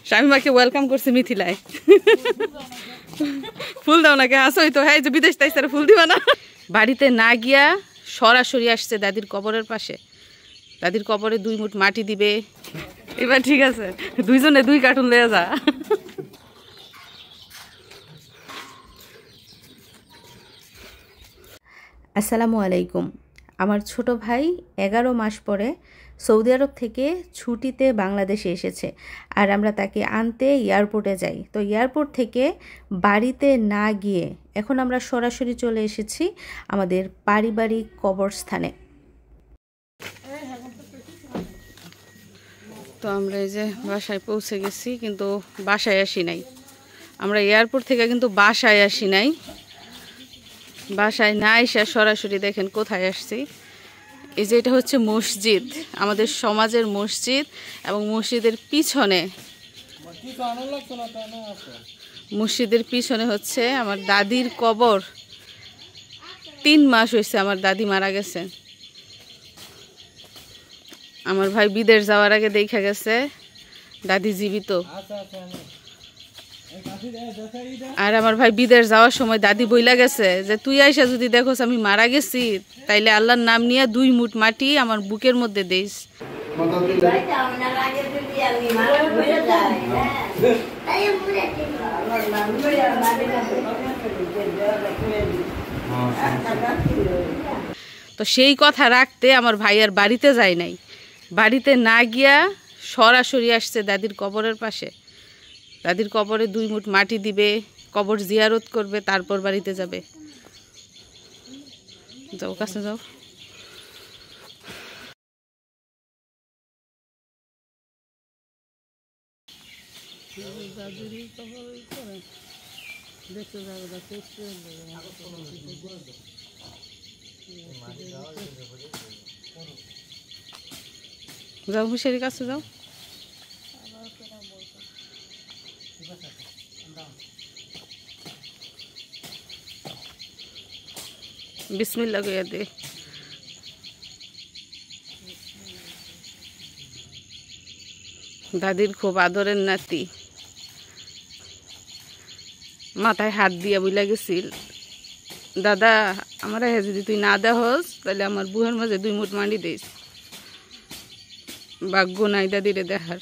শামিমাকে welcome করছে মিথিলায়। ফুল দাও নাকি আসোই তো, হ্যাঁ যে বিদেশ তাই স্যার ফুল দিবা না। বাড়িতে না গিয়া সরাসরি আসছে দাদির কবরের পাশে। দাদির কবরে 2 মুঠ মাটি দিবে। এবার ঠিক আছে, দুইজনে 2 কার্টুন লয়ে যা। আসসালামু আলাইকুম। আমার ছোট ভাই 11 মাস পরে সৌদি আরব থেকে ছুটিতে বাংলাদেশে এসেছে, আর আমরা তাকে আনতে এয়ারপোর্টে যাই। তো এয়ারপোর্ট থেকে বাড়িতে না গিয়ে এখন আমরা সরাসরি চলে এসেছি আমাদের পারিবারিক কবরস্থানে। তো আমরা এই যে বাসায় পৌঁছে গেছি, কিন্তু বাসায় আসি নাই। আমরা এয়ারপোর্ট থেকে কিন্তু বাসায় আসি নাই। বাসায় না এসে সরাসরি দেখেন কোথায় আসছি। এই যে এটা হচ্ছে মসজিদ, আমাদের সমাজের মসজিদ, এবং মসজিদের পিছনে হচ্ছে আমার দাদির কবর। 3 মাস হয়েছে আমার দাদি মারা গেছে। আমার ভাই বিদেশ যাওয়ার আগে দেখা গেছে দাদি জীবিত, আর আমার ভাই বিদেশ যাওয়ার সময় দাদি বইলা গেছে যে তুই আইসা যদি দেখোস আমি মারা গেছি, তাইলে আল্লাহর নাম নিয়ে 2 মুঠ মাটি আমার বুকের মধ্যে দিস। তো সেই কথা রাখতে আমার ভাই আর বাড়িতে যায় নাই। বাড়িতে না গিয়া সরাসরি আসছে দাদির কবরের পাশে। দাদির কবরে 2 মুঠ মাটি দিবে, কবর জিয়ারত করবে, তারপর বাড়িতে যাবে। যাও কাছে যাও। যাও হুশিয়ারির কাছে যাও। বিসমিল্লাহ কইয়া দে। দাদির খুব আদরের নাতি, মাথায় হাত দিয়া বইলা গেছিল, দাদা আমার যদি তুই না দেহস তাহলে আমার বুহের মাঝে 2 মুঠ মাটি দিস। ভাগ্য নাই দাদিরে দেখার।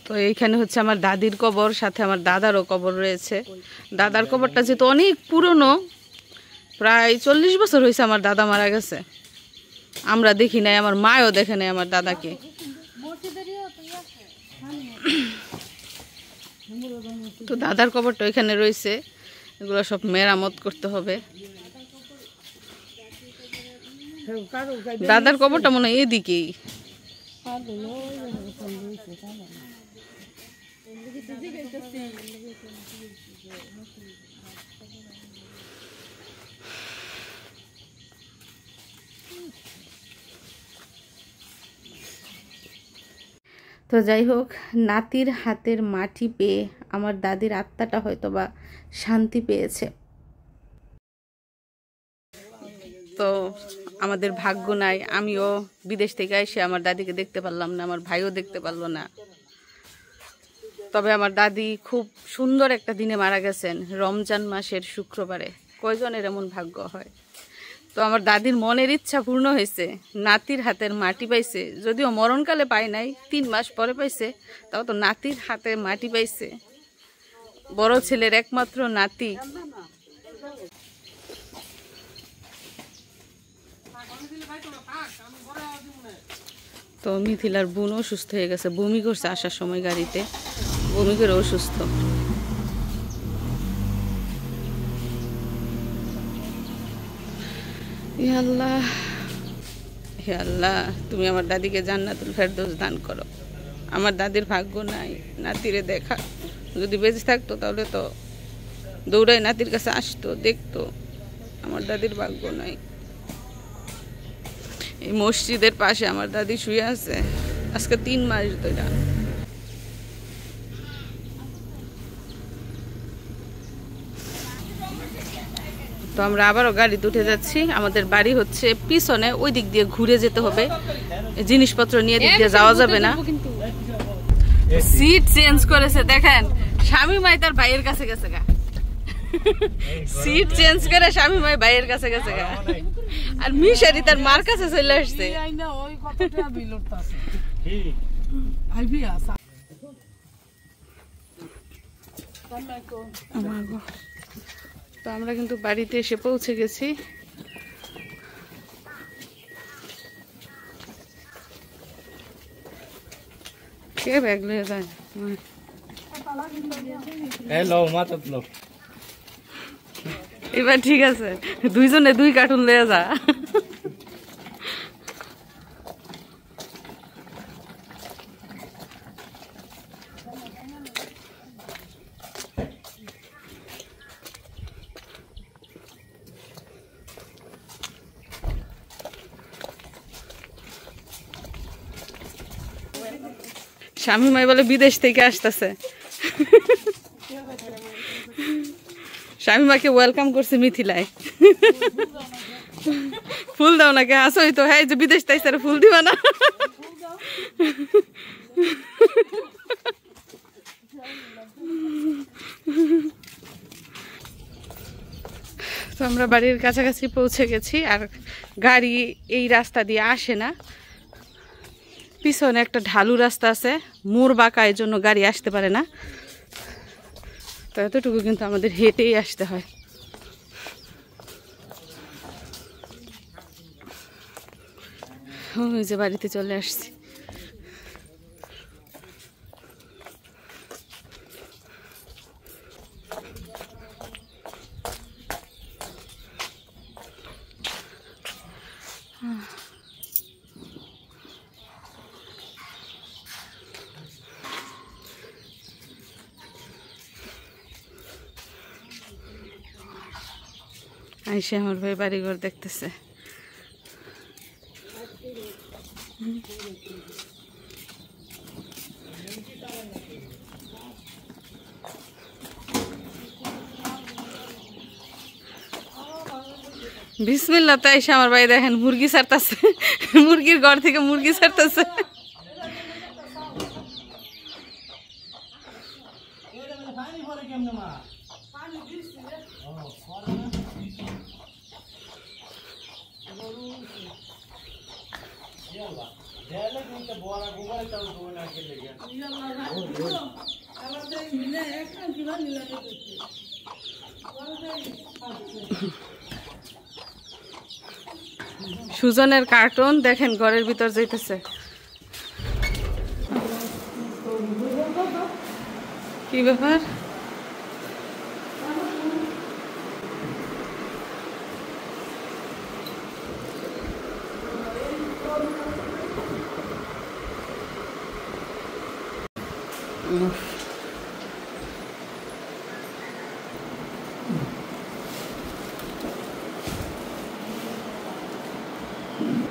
তো এইখানে হচ্ছে আমার দাদির কবর, সাথে আমার দাদারও কবর রয়েছে। দাদার কবরটা যেহেতু অনেক পুরনো, প্রায় 40 বছর হয়েছে আমার দাদা মারা গেছে। আমরা দেখি নাই, আমার মাও দেখে নাই আমার দাদাকে। তো দাদার কবরটা এখানে রয়েছে, এগুলো সব মেরামত করতে হবে। দাদার কবরটা মনে হয় এদিকেই। তো যাই হোক, নাতির হাতের মাটি পেয়ে আমার দাদির আত্মাটা হয়তো বা শান্তি পেয়েছে। তো আমাদের ভাগ্য নাই, আমিও বিদেশ থেকে এসে আমার দাদিকে দেখতে পারলাম না, আমার ভাইও দেখতে পারলো না। তবে আমার দাদি খুব সুন্দর একটা দিনে মারা গেছেন, রমজান মাসের শুক্রবারে। কয়জনের এমন ভাগ্য হয়? তো আমার দাদির মনের ইচ্ছা পূর্ণ হয়েছে, নাতির হাতের মাটি পাইছে। যদিও মরণকালে পায় নাই, 3 মাস পরে পাইছে, তাও তো নাতির হাতে মাটি পাইছে। বড় ছেলের একমাত্র নাতি। তো মিথিলার বোন অসুস্থ হয়ে গেছে, বমি করছে আসার সময় গাড়িতে, বমি করে অসুস্থ। হে আল্লাহ, হে আল্লাহ, তুমি আমার দাদিকে জান্নাতুল ফেরদৌস দান করো। আমার দাদির ভাগ্য নাই নাতিরে দেখা। যদি বেঁচে থাকতো তাহলে তো দৌড়ায় নাতির কাছে আসতো, দেখতো। আমার দাদির ভাগ্য নাই। এই মসজিদের পাশে আমার দাদি শুয়ে আছে আজকে 3 মাস ধরে। তো আমরা আবারও গাড়িতে উঠে যাচ্ছি। আমাদের বাড়ি হচ্ছে পিছনে, ওই দিক দিয়ে ঘুরে যেতে হবে, জিনিসপত্র নিয়ে দিক দিয়ে যাওয়া যাবে না। সিট চেঞ্জ করেছে দেখেন, স্বামী মাই তার ভাইয়ের কাছে গেছে গা। সিট চেঞ্জ করে স্বামী মাই ভাইয়ের কাছে গেছে গা, আর মিশারি তার মার কাছে চলে আসছে। তো আমরা কিন্তু বাড়িতে এসে পৌঁছে গেছি। কে ব্যাগ লয়ে যায়? এবার ঠিক আছে, 2 জনে 2 কার্টুন লয়ে যা। স্বামী মাই বলে বিদেশ থেকে আসতেছে, স্বামী মাকে ওয়েলকাম করছে মিথিলায়। ফুল দাও নাকি? আসোই তো, হ্যাঁ যে বিদেশ তাই স্যার ফুল দিবা না? তো আমরা বাড়ির কাছাকাছি পৌঁছে গেছি। আর গাড়ি এই রাস্তা দিয়ে আসে না, পিছনে একটা ঢালু রাস্তা আছে, মোড় বাঁকা, এই জন্য গাড়ি আসতে পারে না। তো এতটুকু কিন্তু আমাদের হেঁটেই আসতে হয়। ওই যে বাড়িতে চলে আসছি। আইসে আমার ভাই বাড়িঘর দেখতেছে। বিসমিল্লাহ। তো আইসে আমার ভাই দেখেন মুরগি ছাড়তেছে, মুরগির ঘর থেকে মুরগি ছাড়তেছে। সুজনের কার্টুন দেখেন ঘরের ভিতর যাইতেছে। কি ব্যাপার?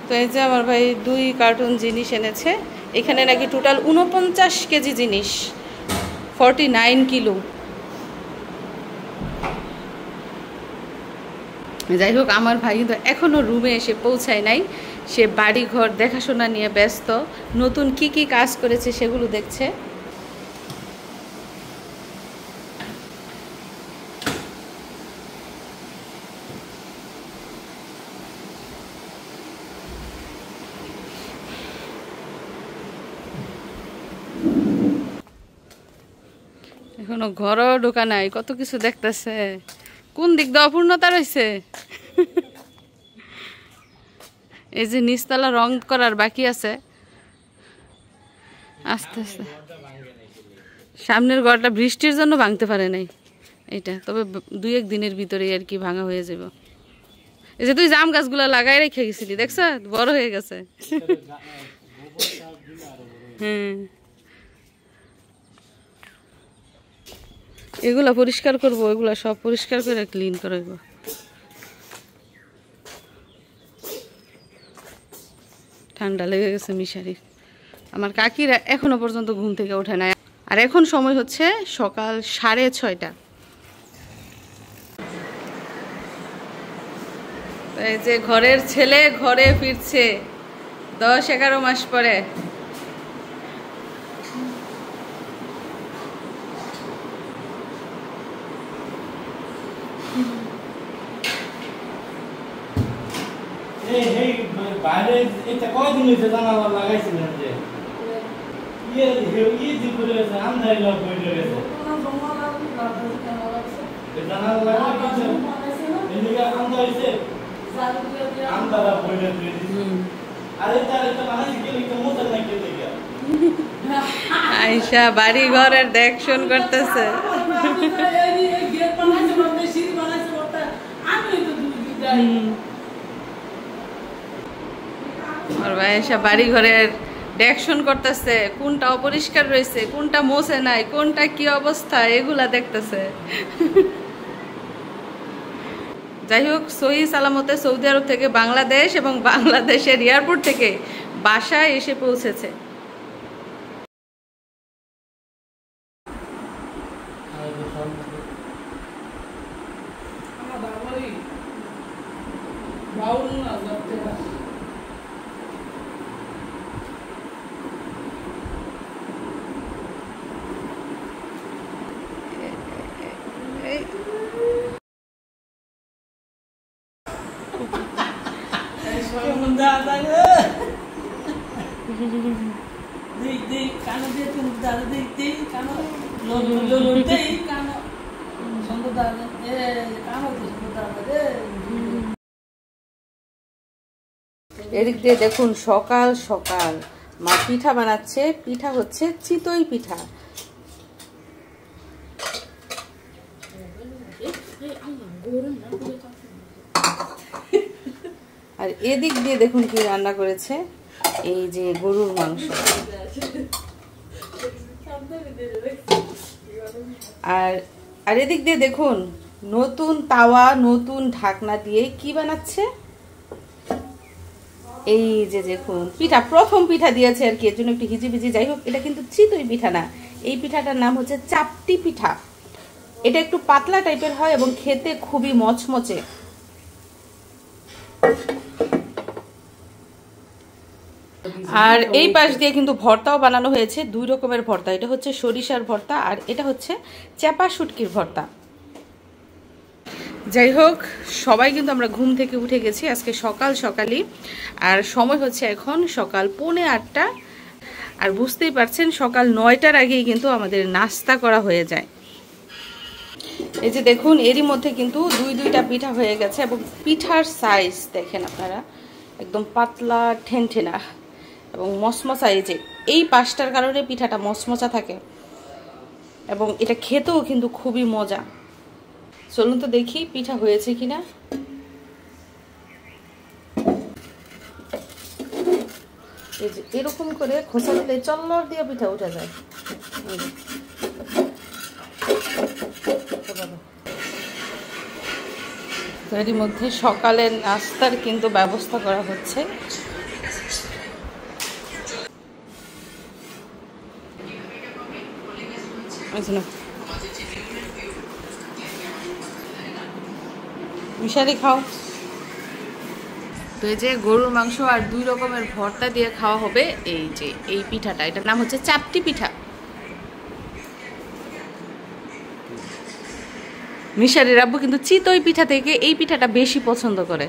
তো এই যে আমার ভাই 2 কার্টুন জিনিস এনেছে। এখানে নাকি টোটাল 49 কেজি জিনিস, 49 কিলো। যাই হোক, আমার ভাই কিন্তু এখনও রুমে এসে পৌঁছায় নাই। সে বাড়ি ঘর দেখাশোনা নিয়ে ব্যস্ত, নতুন কি কি কাজ করেছে সেগুলো দেখছে। এখনো ঘরও ঢোকা নাই, কত কিছু দেখতেছে। কোন দিক দিয়ে অপূর্ণতা রয়েছে? এই যে নিচতলা রং করার বাকি আছে, আস্তে আস্তে। সামনের ঘরটা বৃষ্টির জন্য ভাঙতে পারে নাই এটা, তবে 2-1 দিনের ভিতরেই আর কি ভাঙা হয়ে যাব। এই যে তুই জাম গাছগুলো লাগাই রেখে গেছিলি, দেখছ বড় হয়ে গেছে। হ্যাঁ, এগুলা পরিষ্কার করবো, এগুলা সব পরিষ্কার করে ক্লিন করবো। ঠান্ডা লেগে গেছে মিশারি। আমার কাকিরা এখনো পর্যন্ত ঘুম থেকে ওঠে নাই। আর এখন সময় হচ্ছে সকাল 6:30। এই যে ঘরের ছেলে ঘরে ফিরছে 10-11 মাস পরে। বাইরে এটা কয়দিন হয়েছে জানালা লাগাইছিলেন যে আমদানি লাভ হয়ে গেছে জানালা লাগাইছে এদিকে আমদা হয়েছে আমদা লাভ হয়ে গেছে। আরে এটা বানাইছে কি লিখতে মোটা নাই কে দেখে আয়শা বাড়ি ঘরের দেখশন করতেছে। আর আয়শা বাড়ি ঘরের দেখশন করতেছে, কোনটা অপরিষ্কার রয়েছে, কোনটা মোছে নাই, কোনটা কি অবস্থা, এগুলা দেখতেছে। যাই হোক, সহি সালামতে সৌদি আরব থেকে বাংলাদেশ এবং বাংলাদেশের এয়ারপোর্ট থেকে বাসায় এসে পৌঁছেছে। এদিক দিয়ে দেখুন সকাল সকাল মা পিঠা বানাচ্ছে। পিঠা হচ্ছে চিতই পিঠা। আর এদিক দিয়ে দেখুন কি রান্না করেছে, এই যে গরুর মাংস। আর এদিক দিয়ে দেখুন নতুন তাওয়া নতুন ঢাকনা দিয়ে কি বানাচ্ছে, এই যে দেখুন পিঠা, প্রথম পিঠা দিয়েছে আর কি, এর জন্য একটু হিজিবিজি। যাই হোক, এটা কিন্তু চিতই পিঠা না, এই পিঠাটার নাম হচ্ছে চাপটি পিঠা। এটা একটু পাতলা টাইপের হয় এবং খেতে খুবই মচমচে। আর এই পাশ দিয়ে কিন্তু ভর্তাও বানানো হয়েছে, 2 রকমের ভর্তা। এটা হচ্ছে সরিষার ভর্তা আর এটা হচ্ছে চাপা শুটকির ভর্তা। যাই হোক, সবাই কিন্তু আমরা ঘুম থেকে উঠে গেছি আজকে সকাল সকালই। আর সময় হচ্ছে এখন সকাল 7:45। আর বুঝতেই পারছেন সকাল 9টার আগেই কিন্তু আমাদের নাস্তা করা হয়ে যায়। এই যে দেখুন এরই মধ্যে কিন্তু 2টা পিঠা হয়ে গেছে এবং পিঠার সাইজ দেখেন আপনারা, একদম পাতলা ঠেনঠেনা এবং মচমচা। এই যে এই পাশটার কারণে পিঠাটা মচমচা থাকে এবং এটা খেতেও কিন্তু খুবই মজা। চলুন তো দেখি পিঠা হয়েছে কিনা। এই যে এরকম করে খোসা দিলে চল্লর দিয়ে পিঠা উঠে যায়। এর মধ্যে সকালের নাস্তার কিন্তু ব্যবস্থা করা হচ্ছে। মিশারি খাও। তো এই যে গরুর মাংস আর 2 রকমের ভর্তা দিয়ে খাওয়া হবে এই যে এই পিঠাটা, এটার নাম হচ্ছে চাপটি পিঠা। মিশারির আব্বু কিন্তু চিতই পিঠা থেকে এই পিঠাটা বেশি পছন্দ করে,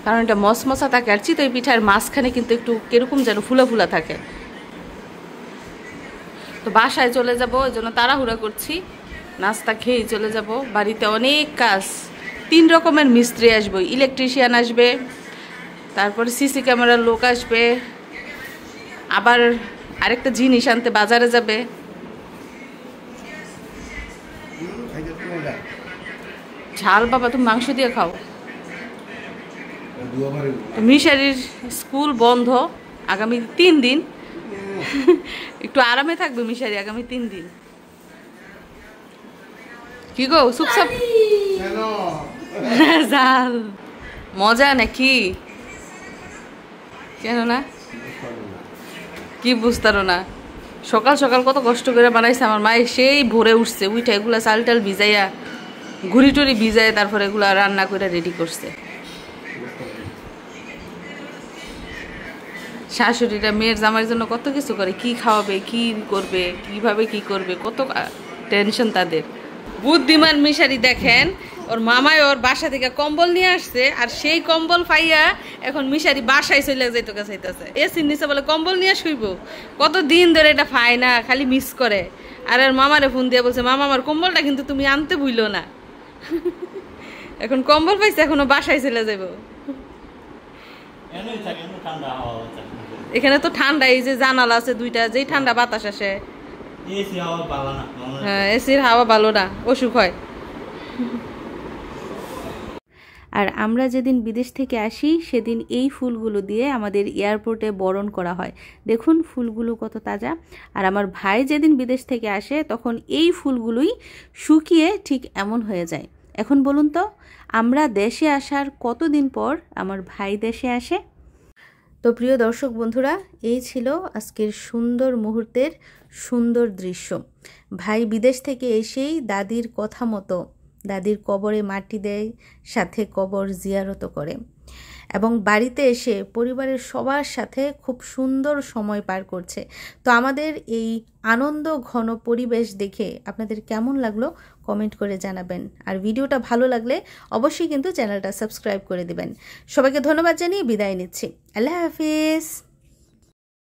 কারণ এটা মচমচা থাকে। আর চিতই পিঠার মাঝখানে কিন্তু একটু কিরকম যেন ফুলা ফুলা থাকে। তো বাসায় চলে যাব, ওই জন্য তাড়াহুড়া করছি, নাস্তা খেয়েই চলে যাব। বাড়িতে অনেক কাজ, 3 রকমের মিস্ত্রি আসবে, ইলেকট্রিশিয়ান আসবে, তারপরে সিসি ক্যামেরার লোক আসবে, আবার আরেকটা জিনিস আনতে বাজারে যাবে। ঝাল বাবা, তুমি মাংস দিয়ে খাও। মিশারির স্কুল বন্ধ আগামী 3 দিন, একটু আরামে থাকবে মিশারি আগামী 3 দিন। কি গো চুপচাপ, ঝাল মজা নাকি? কেন না? কি বুঝতারো না? সকাল সকাল কত কষ্ট করে বানাইছে আমার মায়ে, সেই ভোরে উঠছে, উঠে এগুলা চাল টাল ভিজাইয়া ঘুরি টুরি ভিজাই তারপরে এগুলা রান্না করে রেডি করছে। শাশুড়িরা মেয়ের জামাইয়ের জন্য কত কিছু করে, কি খাওয়াবে, কি করবে, কিভাবে কি করবে, কত টেনশন তাদের। বুদ্ধিমান মিশারি দেখেন, ওর মামায় ওর বাসা থেকে কম্বল নিয়ে আসছে, আর সেই কম্বল পাইয়া এখন মিশারি বাসায় চলে যাইতে চাইতেছে। এসির নিচে বলে কম্বল নিয়ে শুইব, কত দিন ধরে এটা পায় না, খালি মিস করে। আর ওর মামারে ফোন দিয়ে বলছে, মামা আমার কম্বলটা কিন্তু তুমি আনতে ভুইলো না। এখন কম্বল পাইছে, এখনো বাসায় চলে যাব। এখানে তো ঠান্ডা, এই যে জানালা আছে দুইটা, যেই ঠান্ডা বাতাস আসে। হ্যাঁ, এসির হাওয়া ভালো না, অসুখ হয়। আর আমরা যেদিন বিদেশ থেকে আসি সেদিন এই ফুলগুলো দিয়ে আমাদের এয়ারপোর্টে বরণ করা হয়। দেখুন ফুলগুলো কত তাজা। আর আমার ভাই যেদিন বিদেশ থেকে আসে তখন এই ফুলগুলোই শুকিয়ে ঠিক এমন হয়ে যায়। এখন বলুন তো, আমরা দেশে আসার কতদিন পর আমার ভাই দেশে আসে? তো প্রিয় দর্শক বন্ধুরা, এই ছিল আজকের সুন্দর মুহূর্তের সুন্দর দৃশ্য। ভাই বিদেশ থেকে এসেই দাদির কথা মতো দাদির কবরে মাটি দেয়, সাথে কবর জিয়ারত করে, এবং বাড়িতে এসে পরিবারের সবার সাথে খুব সুন্দর সময় পার করছে। তো আমাদের এই আনন্দ ঘন পরিবেশ দেখে আপনাদের কেমন লাগলো কমেন্ট করে জানাবেন। আর ভিডিওটা ভালো লাগলে অবশ্যই কিন্তু চ্যানেলটা সাবস্ক্রাইব করে দিবেন। সবাইকে ধন্যবাদ জানিয়ে বিদায় নিচ্ছি। আল্লাহ হাফিজ।